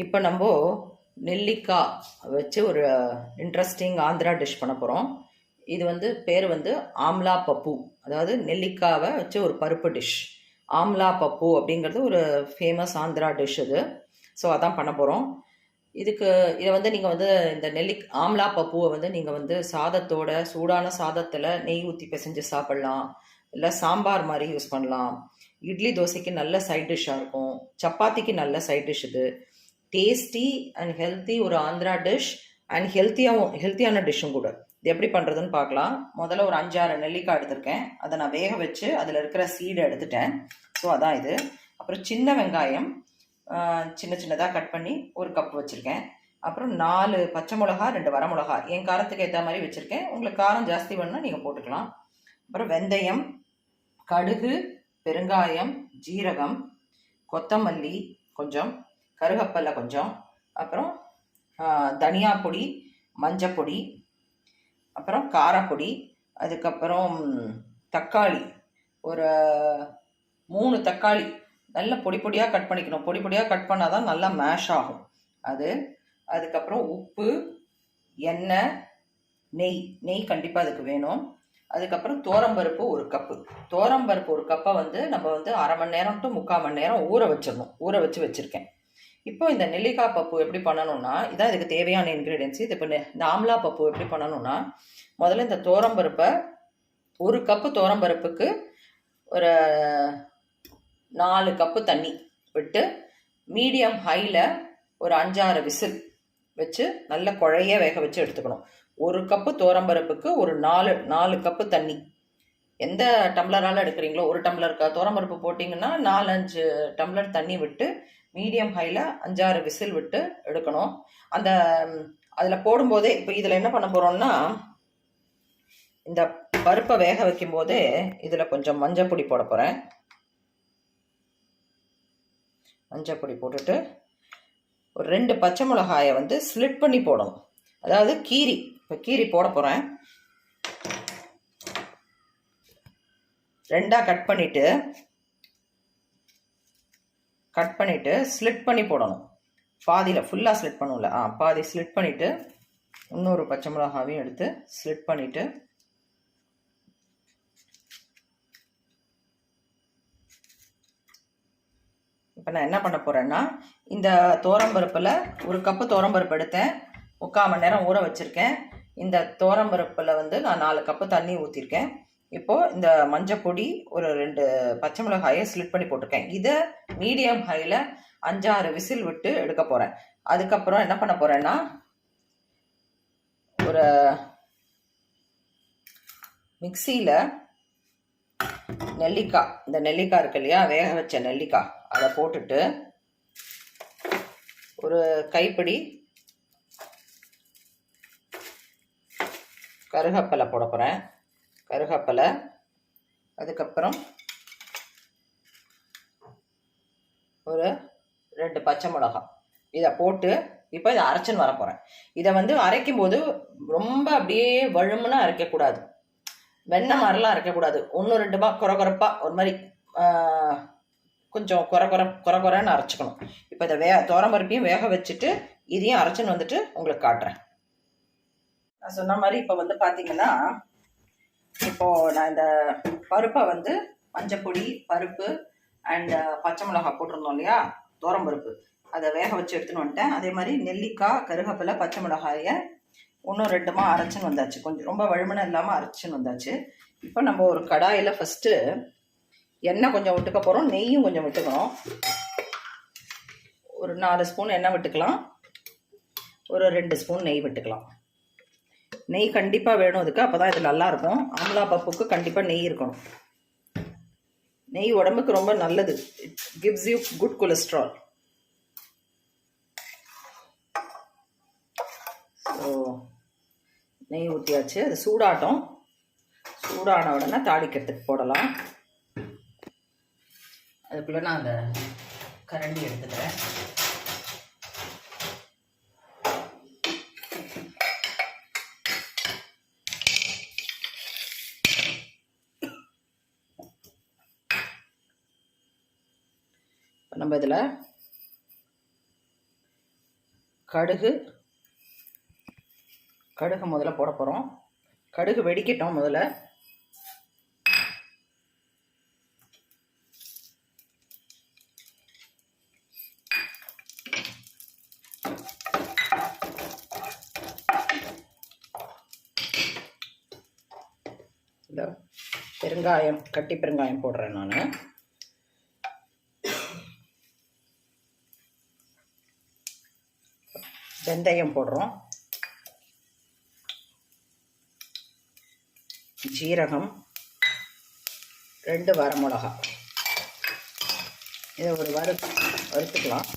இப்போ நம்ம நெல்லிக்காய் வச்சு ஒரு இன்ட்ரெஸ்டிங் ஆந்திரா டிஷ் பண்ண போகிறோம். இது பேர் ஆம்லா பப்பு. அதாவது நெல்லிக்காவை வச்சு ஒரு பருப்பு டிஷ். ஆம்லா பப்பு அப்படிங்கிறது ஒரு ஃபேமஸ் ஆந்திரா டிஷ் இது. ஸோ அதான் பண்ண போகிறோம். இதை நீங்கள் இந்த ஆம்லா பப்புவை நீங்கள் சாதத்தோட சூடான சாதத்தில் நெய் ஊற்றி பிசைஞ்சு சாப்பிட்லாம். இல்லை சாம்பார் மாதிரி யூஸ் பண்ணலாம். இட்லி தோசைக்கு நல்ல சைட் டிஷ்ஷாக இருக்கும். சப்பாத்திக்கு நல்ல சைட் டிஷ் இது. டேஸ்டி அண்ட் ஹெல்த்தி ஒரு ஆந்திரா டிஷ் அண்ட் ஹெல்த்தியான டிஷ்ஷும் கூட. இது எப்படி பண்ணுறதுன்னு பார்க்கலாம். முதல்ல ஒரு 5-6 நெல்லிக்காய் எடுத்திருக்கேன். அதை நான் வேக வச்சு அதில் இருக்கிற சீடை எடுத்துட்டேன். ஸோ அதான் இது. அப்புறம் சின்ன வெங்காயம் சின்ன சின்னதாக கட் பண்ணி ஒரு கப் வச்சுருக்கேன். அப்புறம் 4 பச்சை மிளகா, 2 வரமிளகா. என் காரத்துக்கு ஏற்ற மாதிரி வச்சுருக்கேன். உங்களுக்கு காரம் ஜாஸ்தி வேணும்னா நீங்கள் போட்டுக்கலாம். அப்புறம் வெந்தயம், கடுகு, பெருங்காயம், ஜீரகம், கொத்தமல்லி கொஞ்சம், கருவேப்பிலை கொஞ்சம், அப்புறம் தனியா பொடி, மஞ்சப்பொடி, அப்புறம் காரப்பொடி, அதுக்கப்புறம் தக்காளி ஒரு 3 தக்காளி நல்ல பொடி பொடியாக கட் பண்ணிக்கணும். பொடி பொடியாக கட் பண்ணால் தான் நல்லா மேஷ் ஆகும் அது. அதுக்கப்புறம் உப்பு, எண்ணெய், நெய் கண்டிப்பாக அதுக்கு வேணும். அதுக்கப்புறம் தோரம்பருப்பு 1 கப்பு. தோரம்பருப்பு 1 கப்பை நம்ம 1/2 மணி நேரம் டு 3/4 மணி நேரம் ஊற வச்சிடணும். ஊற வச்சுருக்கேன். இப்போ இந்த நெல்லிக்காய் பப்பு எப்படி பண்ணணும்னா, இதான் இதுக்கு தேவையான இன்க்ரீடியன்ஸ். இது இப்போ இந்த ஆம்லா பப்பு எப்படி பண்ணணும்னா, முதல்ல இந்த தோரம்பருப்பை 1 கப்பு தோரம்பருப்புக்கு ஒரு 4 கப்பு தண்ணி விட்டு மீடியம் ஹையில் ஒரு 5-6 விசில் வச்சு நல்ல குழைய வேக வச்சு எடுத்துக்கணும். 1 கப்பு தோரம்பருப்புக்கு ஒரு 4 கப்பு தண்ணி. எந்த டம்ளரால் எடுக்கிறீங்களோ, 1 டம்ளர் தோரம்பருப்பு போட்டிங்கன்னா 4-5 டம்ளர் தண்ணி விட்டு மீடியம் ஹையில் 5-6 விசில் விட்டு எடுக்கணும். அதில் போடும்போதே இப்போ இதில் என்ன பண்ண போகிறோம்னா, இந்த பருப்பை வேக வைக்கும் போதே இதில் கொஞ்சம் மஞ்சப்பொடி போட போகிறேன். மஞ்சப்பொடி போட்டுட்டு ஒரு 2 பச்சை மிளகாயை ஸ்லிட் பண்ணி போடணும். அதாவது இப்போ கீரி போட போகிறேன். 2ஆக கட் பண்ணிவிட்டு ஸ்லிட் பண்ணி போடணும். பாதியில் ஃபுல்லாக ஸ்லிட் பண்ணும்ல, பாதி ஸ்லிட் பண்ணிவிட்டு இன்னொரு பச்சை மிளகாவையும் எடுத்து ஸ்லிட் பண்ணிவிட்டு இப்போ நான் என்ன பண்ண போகிறேன்னா, இந்த தோரம்பருப்பில் 1 கப்பு தோரம்பருப்பு எடுத்தேன். 3/4 மணி நேரம் ஊற வச்சுருக்கேன். இந்த தோரம்பருப்பில் நான் 4 கப்பு தண்ணி ஊற்றிருக்கேன். இப்போது இந்த மஞ்சப்பொடி ஒரு 2 பச்சை மிளகாயை ஸ்லிட் பண்ணி போட்டிருக்கேன். இதை மீடியம் ஹையில் 5-6 விசில் விட்டு எடுக்க போகிறேன். அதுக்கப்புறம் என்ன பண்ண போகிறேன்னா, ஒரு மிக்சியில் இந்த நெல்லிக்காய் இருக்கு இல்லையா, வேக வச்ச நெல்லிக்காய், அதை போட்டுட்டு ஒரு கைப்பிடி கருவேப்பிலை போட போகிறேன். கருவேப்பிலை, அதுக்கப்புறம் ஒரு 2 பச்சை மிளகாய். இதை போட்டு இப்போ இதை அரைச்சின்னு வர போகிறேன். இதை அரைக்கும் போது ரொம்ப அப்படியே வழுமுன்னா அரைக்கக்கூடாது, வெண்ணெய் மாதிரிலாம் அரைக்கக்கூடாது. 1-2 குறப்பாக ஒரு மாதிரி கொஞ்சம் குறன்னு அரைச்சிக்கணும். இப்போ இதை தோரம்பருப்பையும் வேக வச்சுட்டு இதையும் அரைச்சின்னு உங்களுக்கு காட்டுறேன். நான் சொன்ன மாதிரி இப்போ பார்த்தீங்கன்னா, இப்போது நான் இந்த பருப்பை மஞ்சப்பொடி, பருப்பு அண்ட் பச்சை மிளகாய் போட்டிருந்தோம் இல்லையா, தோரம்பருப்பு, அதை வேக வச்சு எடுத்துன்னு வந்துட்டேன். அதே மாதிரி நெல்லிக்காய், கருவேப்பிலை, பச்சை மிளகாயை 1-2 அரைச்சின்னு வந்தாச்சு. கொஞ்சம் ரொம்ப வழுமனை இல்லாமல் அரைச்சின்னு வந்தாச்சு. இப்போ நம்ம ஒரு கடாயில் ஃபஸ்ட்டு எண்ணெய் கொஞ்சம் விட்டுக்க போகிறோம். நெய்யும் கொஞ்சம் விட்டுக்கணும். ஒரு 4 ஸ்பூன் எண்ணெய் விட்டுக்கலாம். ஒரு 2 ஸ்பூன் நெய் விட்டுக்கலாம். நெய் கண்டிப்பாக வேணும் அதுக்கு, அப்போ தான் இது நல்லாயிருக்கும். ஆம்லா பப்புக்கு கண்டிப்பாக நெய் இருக்கணும். நெய் உடம்புக்கு ரொம்ப நல்லது. It gives you good cholesterol. So நெய் ஊற்றியாச்சு. அது சூடான உடனே தாளிக்கிறதுக்கு போடலாம். அதுக்குள்ளே நான் அந்த கரண்டி எடுத்துக்கிறேன். நம்ம இதில் கடுகு முதல்ல போட போகிறோம். கடுகு வெடிக்கட்டும் முதல்ல. பெருங்காயம், கட்டி பெருங்காயம் போடுறேன் நான். வெந்தயம் போடுறோம். ஜீரகம், 2 வரமிளகா. இதை ஒரு வறுத்துக்கலாம்.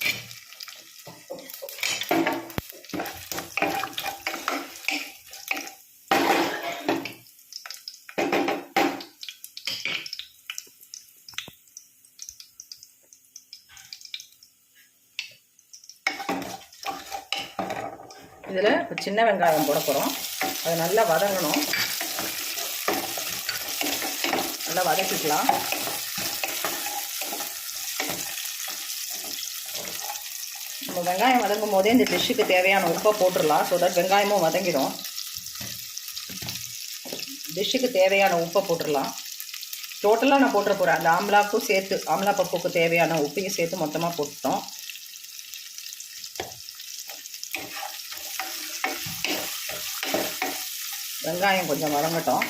இதில் சின்ன வெங்காயம் போட போகிறோம். அது நல்லா வதங்கணும். நல்லா வதக்கிக்கலாம். நம்ம வெங்காயம் வதங்கும் போதே இந்த டிஷ்ஷுக்கு தேவையான உப்பை போட்டுடலாம். ஸோ தட் வெங்காயமும் வதங்கிடும். டிஷ்ஷுக்கு தேவையான உப்பை போட்டுடலாம். டோட்டலாக நான் போட்டுற போகிறேன். அந்த ஆம்லாக்கும் சேர்த்து, ஆம்லா பப்புக்கு தேவையான உப்பையும் சேர்த்து மொத்தமாக போட்டுட்டோம். வெங்காயம் கொஞ்சம் வதங்கட்டும்.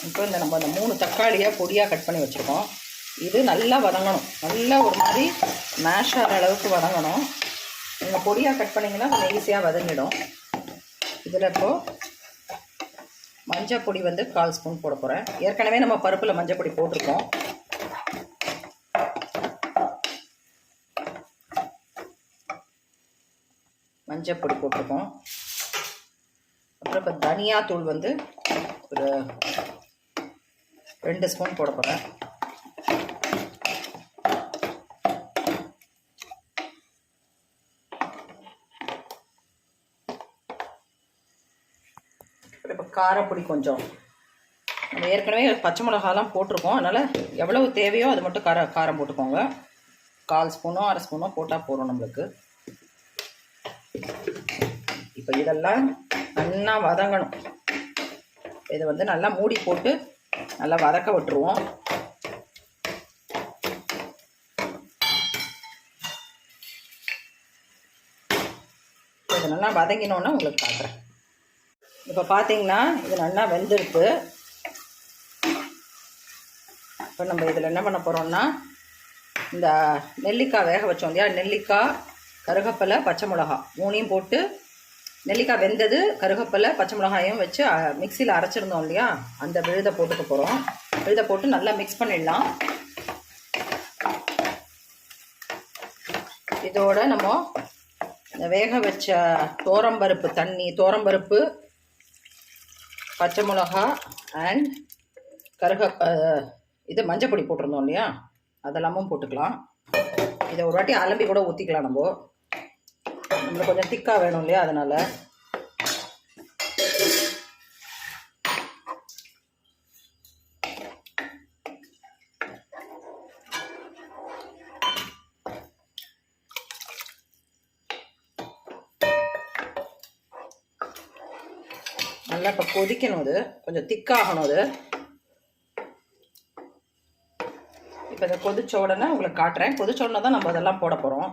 இப்போ நம்ம அந்த 3 தக்காளியை பொடியாக கட் பண்ணி வச்சுருக்கோம். இது நல்லா வதங்கணும். நல்லா ஒரு மாதிரி மேஷ் ஆகிற அளவுக்கு வதங்கணும். நீங்கள் பொடியாக கட் பண்ணிங்கன்னா கொஞ்சம் ஈஸியாக வதங்கிடும். இதில் இப்போது மஞ்சள் பொடி 1/4 ஸ்பூன் போட போகிறேன். ஏற்கனவே நம்ம பருப்பில் மஞ்சள் பொடி போட்டிருக்கோம். மஞ்சள் பொடி போட்டிருக்கோம். அப்புறம் இப்போ தனியாத்தூள் ஒரு 2 ஸ்பூன் போட போகிறேன். இப்போ காரப்பொடி கொஞ்சம். நம்ம ஏற்கனவே பச்சை மிளகாலாம் போட்டிருக்கோம். அதனால் எவ்வளவு தேவையோ அது மட்டும் காரம் போட்டுக்கோங்க. 1/4 ஸ்பூனோ 1/2 ஸ்பூனோ போட்டால் போதும் நம்மளுக்கு. இப்போ இதெல்லாம் நல்லா வதங்கணும். இதை நல்லா மூடி போட்டு நல்லா வதக்க விட்டுருவோம். இது நல்லா வதங்கினோன்னா உங்களுக்கு காட்டுறேன். இப்போ பார்த்தீங்கன்னா இது நல்லா வெந்திருக்கு. இப்போ நம்ம இதில் என்ன பண்ண போகிறோம்னா, இந்த நெல்லிக்காய் வேக வச்சோம் இல்லையா, நெல்லிக்காய், கருகப்பிலை, பச்சை மிளகா 3ஐயும் போட்டு, நெல்லிக்காய் வெந்தது, கருகப்பிலை, பச்சை மிளகாயும் வச்சு மிக்சியில் அரைச்சிருந்தோம் இல்லையா, அந்த விழுதை போட்டுக்க போகிறோம். விழுதை போட்டு நல்லா மிக்ஸ் பண்ணிடலாம். இதோட நம்ம இந்த வேக வச்ச தோரம்பருப்பு, பச்சை மிளகா அண்ட் இது மஞ்சள் பொடி போட்டிருந்தோம் இல்லையா, அதெல்லாமும் போட்டுக்கலாம். இதை ஒரு வாட்டி அலம்பி கூட ஊற்றிக்கலாம். நம்மளுக்கு கொஞ்சம் திக்காக வேணும் இல்லையா, அதனால். நல்லா இப்போ கொதிக்கணும். அது கொஞ்சம் திக்காகணும். அது இப்போ இதை கொதிச்ச உடனே உங்களுக்கு காட்டுறேன். கொதிச்ச உடனே தான் நம்ம அதெல்லாம் போட போகிறோம்.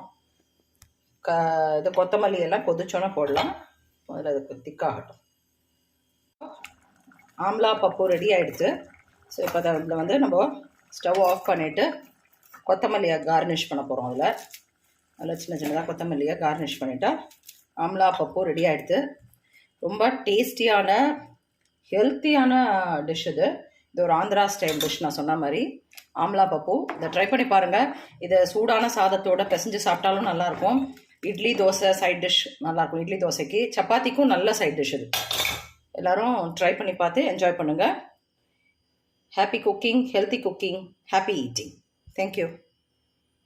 இது கொத்தமல்லி எல்லாம் கொதிச்சோன்னே போடலாம். முதல்ல அதுக்கு திக்காகட்டும். ஆம்லா பப்பு ரெடி ஆகிடுச்சு. ஸோ இப்போ அதில் நம்ம ஸ்டவ் ஆஃப் பண்ணிவிட்டு கொத்தமல்லியை கார்னிஷ் பண்ண போகிறோம். அதில் சின்ன சின்னதாக கொத்தமல்லியை கார்னிஷ் பண்ணிவிட்டா ஆம்லா பப்பு ரெடி ஆகிடுது. ரொம்ப டேஸ்டியான ஹெல்த்தியான டிஷ் இது. இது ஒரு ஆந்திரா ஸ்டைல் டிஷ். நான் சொன்ன மாதிரி ஆம்லா பப்பு இதை ட்ரை பண்ணி பாருங்கள். இதை சூடான சாதத்தோடு பிசைஞ்சு சாப்பிட்டாலும் நல்லாயிருக்கும். இட்லி தோசை சைட் டிஷ் நல்லாயிருக்கும். இட்லி தோசைக்கு, சப்பாத்திக்கும் நல்ல சைட் டிஷ் இது. எல்லோரும் ட்ரை பண்ணி பார்த்து என்ஜாய் பண்ணுங்கள். Happy cooking, healthy cooking, happy eating. Thank you.